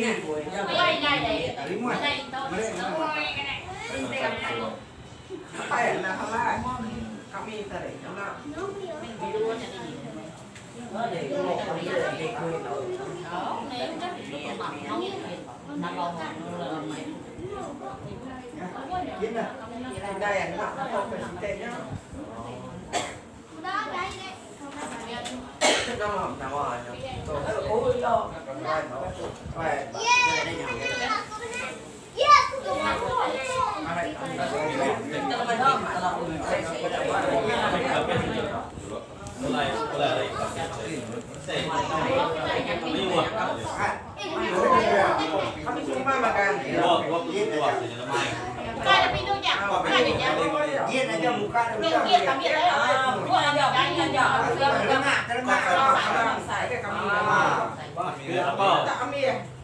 Đây này đây phải là không là khôngมีแต่không là để một cái để cười đó nếu chắc thì nó mặn không nó còn dính nè đây anh nó không phải tên nhá nó làm nào rồi ôi lo phải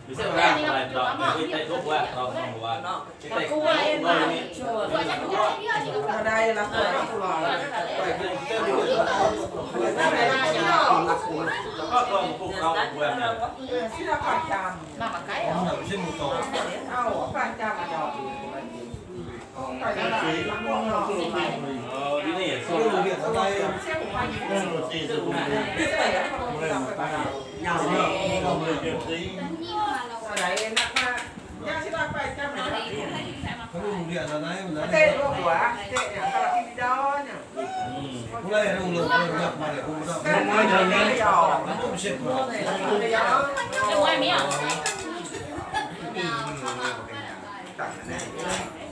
bisa berapa kalau kita itu buat kalau buat kita đây là có con phục đâu buat mà cái xin một tổ đi này số lượng điện ở đây nên một tỷ sự cùng nhau không người kiểm tí đấy là nha xin lỗi phải cho mày có dùng điện ở đây mình tê luôn của tê nhà ta là cái đó nhỉ cũng đây là dùng nhập mà để cùng đâu cái mới rồi cái giò nó cũng xịt vào cái giò em quay mấy à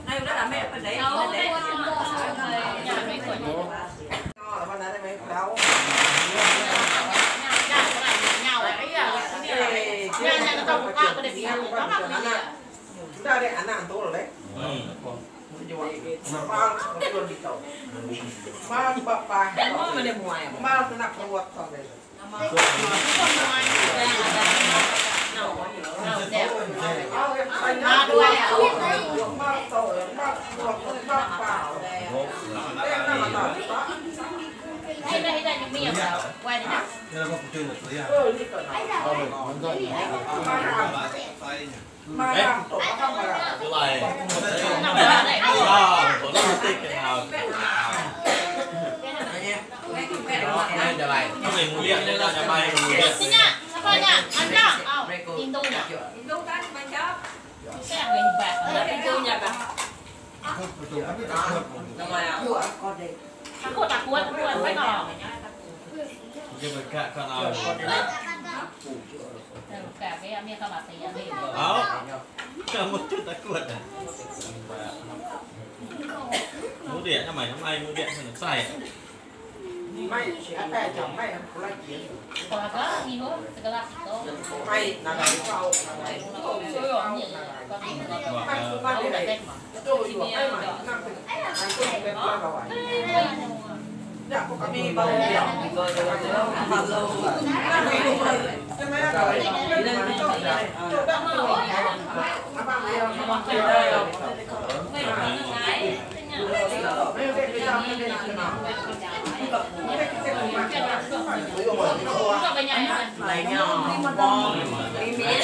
này đó là mẹ bên đấy đâu đấy nhà mấy tuổi nó là bên đấy mấy đâu nhau ấy à nhà nó không có cái gì nó mặc gì chúng ta đây ăn ăn tốt rồi đấy bao cái luôn đi tàu bao bắp bài mà để ngoài bao cái nắp nó quật xong rồi đây những miệng quay đi nào đây là một chơi một tí à mà làm tổ không mà cái này tổ nó tích cái nào cái này muốn điện đây là nhà bay muốn điện xin nha sao vậy nha ăn chưa tin tôi nhỉ tin tôi ta bên chó cái là mình bạc ở tin tôi nhà cả thằng cô ta cuốn phải ngỏ cái mình cả con nào cả cái miếng các bạn thấy đi đó cả một chút đã cuột này muốn điện cho mày năm nay muốn điện cho nó xài mày phải chồng mày không là chuyện còn có gì nữa cái là mày là cái sau mày cũng có cái này tôi vừa cái mà năm anh cũngเป็นqua rồi dạ có cái bao nhiêu rồi bao lâu cho mấy rồi lên chỗ này chỗ đó mà bao nhiêu mà cái đây rồi mấy cái này nhau bom đi miết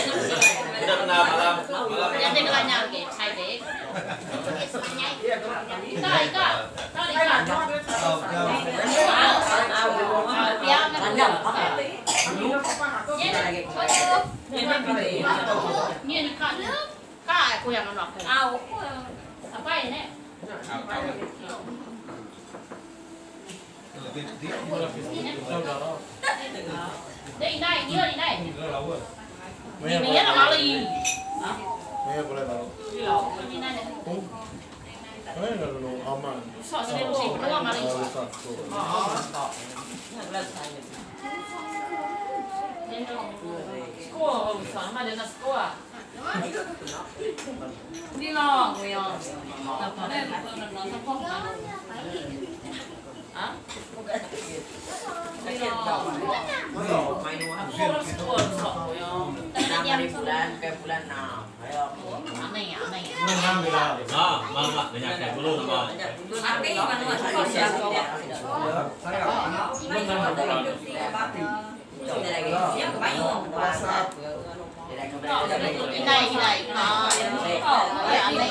udah kenal malam yang dia kelanya ke sai deh sai ka sai ka dia ăn apa ni ni ka aku yang nolak au apa ini đây này nhớ đi này đi miết là bao gì mấy boleh tahu đi này cái này là đồ aman sợ sẽ được xịt đúng không mà đi score sợ mà đến là score đi lo người à đây là nó không không à cái chuyện đầu mày nuôi hấp score sợ rồi cái bulan nào phải không này năm mươi là đó mang lại để nhà cái luôn rồi ăn cái mà nuôi không còn sao đâu đây là cái nhớ của bác qua sao để đây không này nó anh này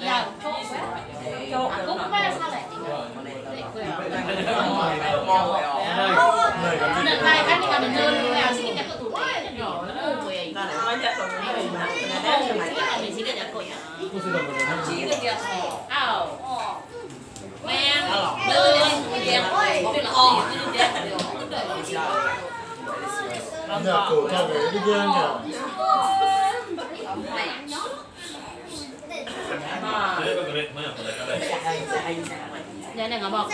giờ cũng không phải sao lại lần này anh đi cả mình chơi là xin cái tụi này nhỏ nó ngu vậy mình xin cái cổ chỉ được kìa men đưa lên tiền cái lò nhà cổ cho cái đi chơi nhỉ nhà này ngọc bọc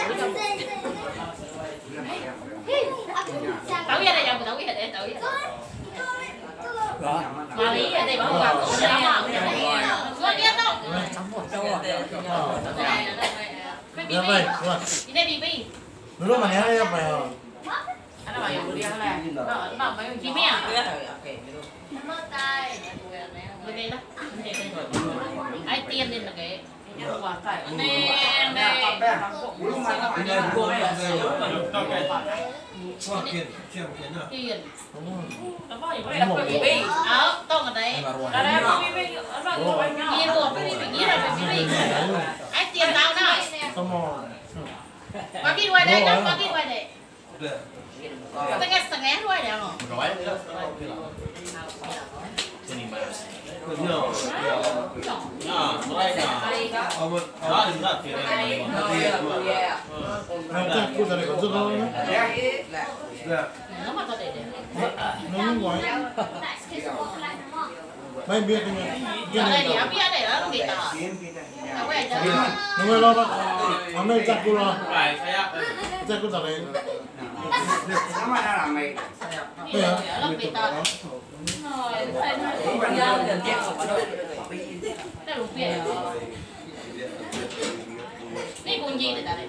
tao biết đây tao biết đây tao biết mà lý ở đây bảo quản cổ này có biết đâu nhà mày đi đây đi lúc mà nhớ đây mày anh bảo dùng đi là bảo mấy chị mẹ bên đây đó ai tiền nên là cái tông ở đấy gì luôn nghĩ là ai tiền tao nào có cái đuôi đây đó có cái đuôi đây setengah đuôi đấy không cô ta này còn rất lâu nữa nó mà có để nó ngoài mấy biết cái này biết để nó bị tỏ nó mới lo đó nó mới chặt cô lo chặt cô ta này nó mà nó làm mày nó bị tỏ nó lục biển này con gì để ta đây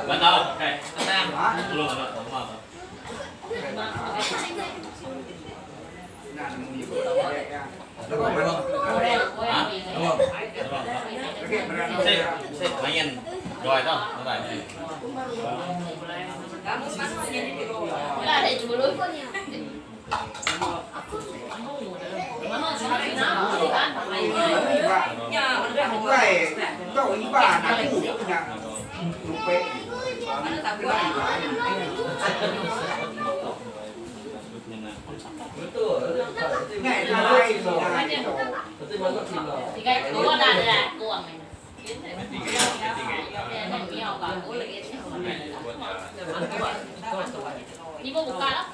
Bắt đầu, ok. Luôn rồi, đúng không? Mấy nhân rồi đó, nó lại. Là để chú lối cái cậu ý bà là cũ nhà lục vệ ngày nay thì cái cố là cuồng này đi vô bụng ca đó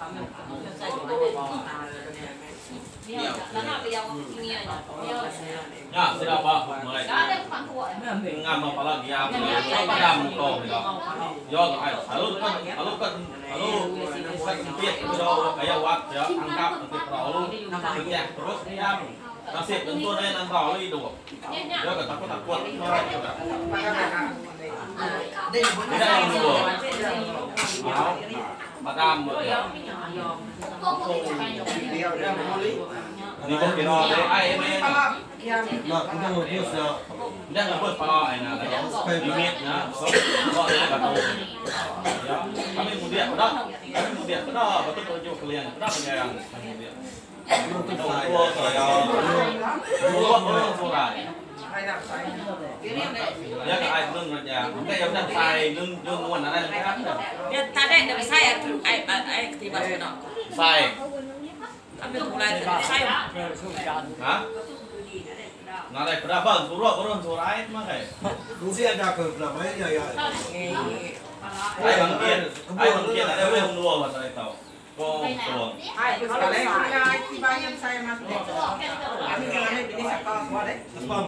Nha, sẽ apa? Mulai. Ngam apa lagi ya? Padam kau ni. Yo, lalu sempit kalau kayak wat ya, angkat nanti lalu kerja terus diam. Nasib tentu ni nanti lalu itu. Yo, takut. Tidak yang dulu. Padam. Ni kau kira ada ai ni? là chúng ta ngồi bớt giờ Jangan buat pala ini, limit na, so kau ni kat tahu. Kami kemudian pada betul tunjuk kalian, pada pengarang kemudian. Tua saya, tua surai. Ya cái ai lưng là nhà, cái giống như sai lưng nguồn ở đây là khác. Ta đây là sai ai thì bảo nó. Sai. Anh biết không lại sai Hả? Nó đây berapa? Turun surai mah kayak. đúng sẽ ra cờ là mấy giờ Ai mungkin ada yang dua masa itu. Kau turun. ai cái này ai khi bao nhiêu sai mà anh cái này bị sạc to quá đấy spam